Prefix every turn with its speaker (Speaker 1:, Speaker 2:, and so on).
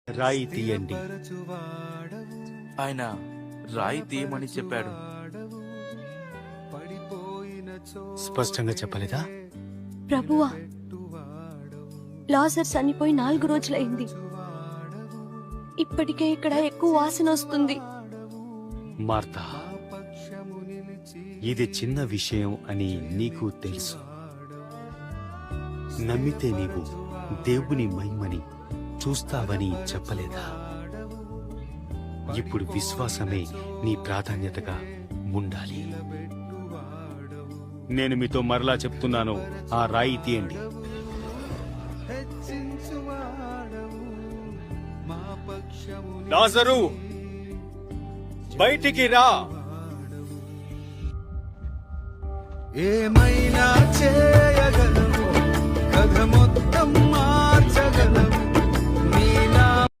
Speaker 1: రాయి తీయండి.
Speaker 2: ఆయన రాయి తీయమని చెప్పాడు.
Speaker 1: స్పష్టంగా చెప్పలేదా?
Speaker 3: ప్రభువా, లాజర్ చనిపోయి 4 రోజులైంది. ఇప్పటికే ఇక్కడ ఎక్కువ వాసన వస్తుంది.
Speaker 1: మార్తా, ఇది చిన్న విషయం అని నీకు తెలుసు. నమ్మితే నీవు దేవుని మహిమని చూస్తావని చెప్పలేదా? ఇప్పుడు విశ్వాసమే నీ ప్రాధాన్యతగా ఉండాలి. నేను మీతో మరలా చెప్తున్నాను, ఆ రాయి తీయండి. లాజరు, బయటికి రా.
Speaker 4: ఏమైనా చేయగలవు, కథ మొత్తం